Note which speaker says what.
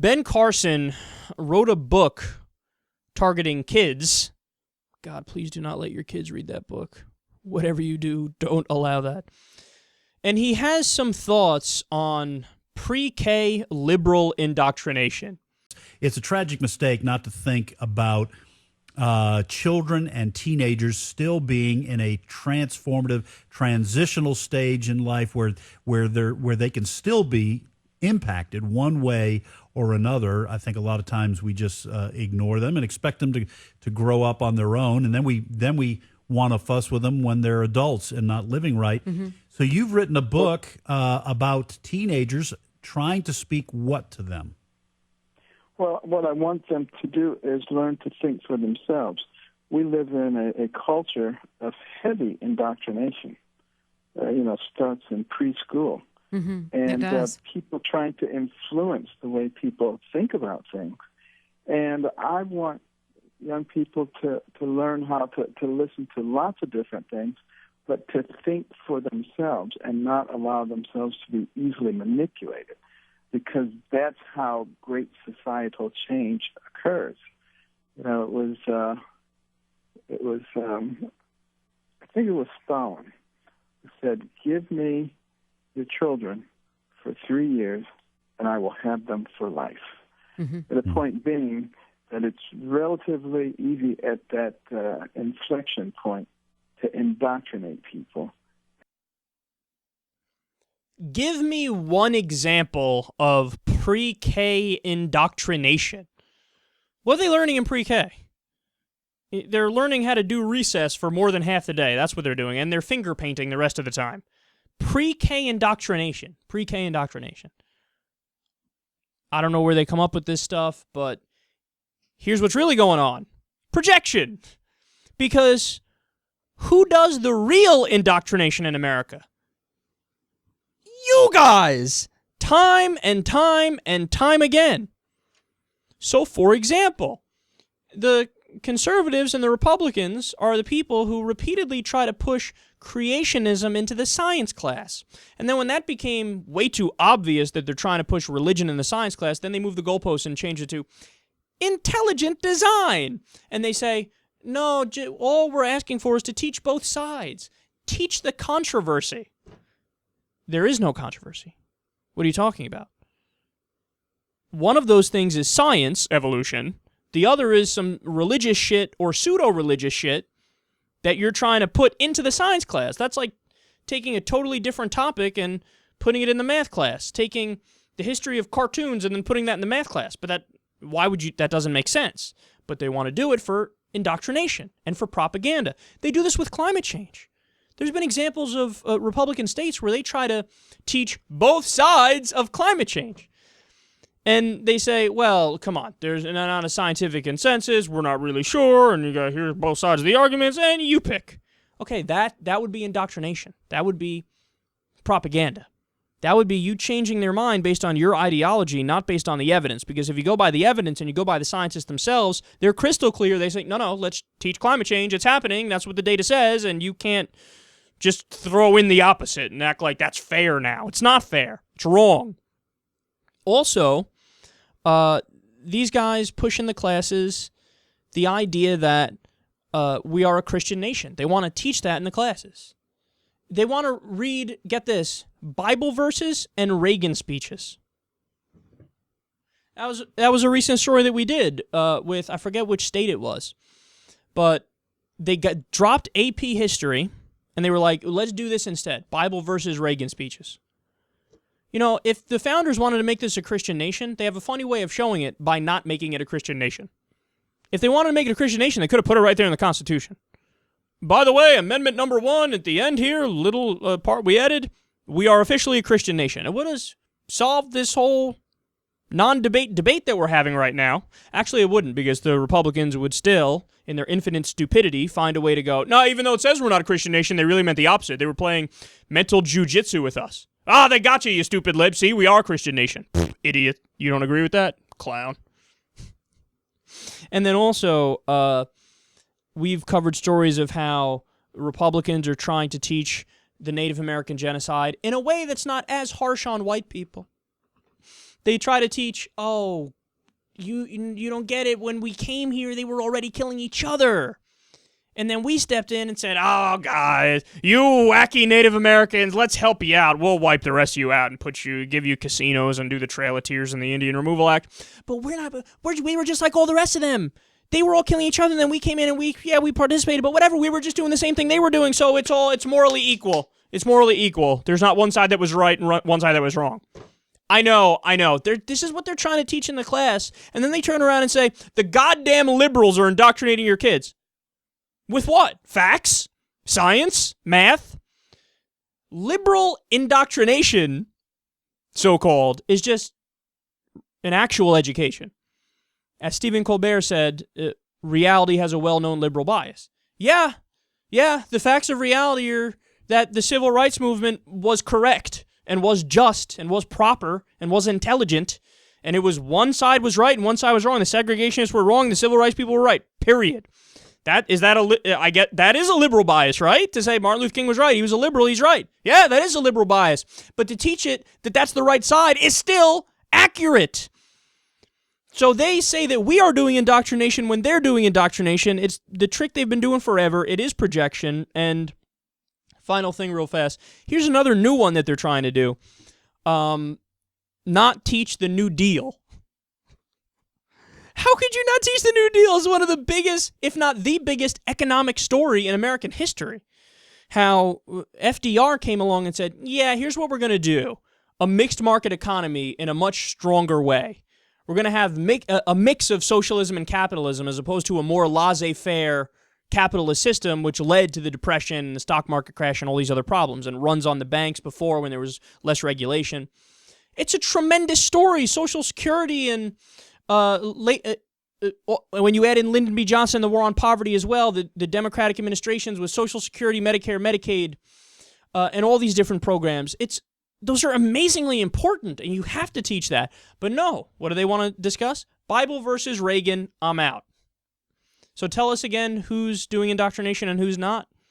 Speaker 1: Ben Carson wrote a book targeting kids. God, please do not let your kids read that book. Whatever you do, don't allow that. And he has some thoughts on pre-K liberal indoctrination.
Speaker 2: It's a tragic mistake not to think about children and teenagers still being in a transformative, transitional stage in life where they can still be impacted one way or another. I think a lot of times we just ignore them and expect them to grow up on their own, and then we want to fuss with them when they're adults and not living right. Mm-hmm. So you've written a book about teenagers, trying to speak what to them?
Speaker 3: Well, what I want them to do is learn to think for themselves. We live in a culture of heavy indoctrination. Starts in preschool.
Speaker 4: Mm-hmm.
Speaker 3: And people trying to influence the way people think about things. And I want young people to learn how to listen to lots of different things, but to think for themselves and not allow themselves to be easily manipulated, because that's how great societal change occurs. I think it was Stalin who said, "Give me your children for 3 years, and I will have them for life." Mm-hmm. The point being that it's relatively easy at that inflection point to indoctrinate people.
Speaker 1: Give me one example of pre-K indoctrination. What are they learning in pre-K? They're learning how to do recess for more than half the day. That's what they're doing, and they're finger painting the rest of the time. Pre-K indoctrination. Pre-K indoctrination. I don't know where they come up with this stuff, but here's what's really going on. Projection. Because who does the real indoctrination in America? You guys! Time and time and time again. So, for example, the conservatives and the Republicans are the people who repeatedly try to push creationism into the science class. And then when that became way too obvious that they're trying to push religion in the science class, then they moved the goalposts and changed it to intelligent design. And they say, no, all we're asking for is to teach both sides. Teach the controversy. There is no controversy. What are you talking about? One of those things is science, evolution. The other is some religious shit or pseudo-religious shit that you're trying to put into the science class. That's like taking a totally different topic and putting it in the math class. Taking the history of cartoons and then putting that in the math class. But that doesn't make sense. But they want to do it for indoctrination and for propaganda. They do this with climate change. There's been examples of Republican states where they try to teach both sides of climate change. And they say, well, come on, there's not a scientific consensus, we're not really sure, and you got to hear both sides of the arguments, and you pick. Okay, that would be indoctrination. That would be propaganda. That would be you changing their mind based on your ideology, not based on the evidence. Because if you go by the evidence and you go by the scientists themselves, they're crystal clear. They say, no, let's teach climate change. It's happening. That's what the data says, and you can't just throw in the opposite and act like that's fair now. It's not fair. It's wrong. Also, these guys push in the classes the idea that we are a Christian nation. They want to teach that in the classes. They want to read, get this, Bible verses and Reagan speeches. That was a recent story that we did with, I forget which state it was, but they got dropped AP history, and they were like, let's do this instead, Bible versus Reagan speeches. You know, if the founders wanted to make this a Christian nation, they have a funny way of showing it by not making it a Christian nation. If they wanted to make it a Christian nation, they could have put it right there in the Constitution. By the way, Amendment number 1 at the end here, little part we added, we are officially a Christian nation. It would have solved this whole debate that we're having right now. Actually, it wouldn't, because the Republicans would still, in their infinite stupidity, find a way to go, no, even though it says we're not a Christian nation, they really meant the opposite. They were playing mental jujitsu with us. Ah, they got you stupid lib. See, we are a Christian nation. Pfft, idiot. You don't agree with that? Clown. And then also, we've covered stories of how Republicans are trying to teach the Native American genocide in a way that's not as harsh on white people. They try to teach, oh, you don't get it. When we came here, they were already killing each other. And then we stepped in and said, oh, guys, you wacky Native Americans, let's help you out. We'll wipe the rest of you out and give you casinos and do the Trail of Tears and the Indian Removal Act. But we were just like all the rest of them. They were all killing each other, and then we came in and we participated, but whatever, we were just doing the same thing they were doing, so it's morally equal. It's morally equal. There's not one side that was right and one side that was wrong. I know. This is what they're trying to teach in the class, and then they turn around and say, the goddamn liberals are indoctrinating your kids. With what? Facts? Science? Math? Liberal indoctrination, so-called, is just an actual education. As Stephen Colbert said, reality has a well-known liberal bias. Yeah, the facts of reality are that the civil rights movement was correct and was just and was proper and was intelligent, and it was one side was right and one side was wrong. The segregationists were wrong, the civil rights people were right, period. That is a liberal bias, right? To say Martin Luther King was right, he was a liberal, he's right. Yeah, that is a liberal bias. But to teach it that that's the right side is still accurate. So they say that we are doing indoctrination when they're doing indoctrination. It's the trick they've been doing forever. It is projection. And final thing real fast. Here's another new one that they're trying to do. Not teach the New Deal. How could you not teach the New Deal? It's one of the biggest, if not the biggest, economic story in American history. How FDR came along and said, yeah, here's what we're going to do. A mixed market economy in a much stronger way. We're going to have a mix of socialism and capitalism as opposed to a more laissez-faire capitalist system, which led to the Depression and the stock market crash and all these other problems and runs on the banks before when there was less regulation. It's a tremendous story. Social Security and when you add in Lyndon B. Johnson and the war on poverty as well, the Democratic administrations with Social Security, Medicare, Medicaid, and all these different programs, those are amazingly important, and you have to teach that. But no, what do they want to discuss? Bible versus Reagan, I'm out. So tell us again who's doing indoctrination and who's not.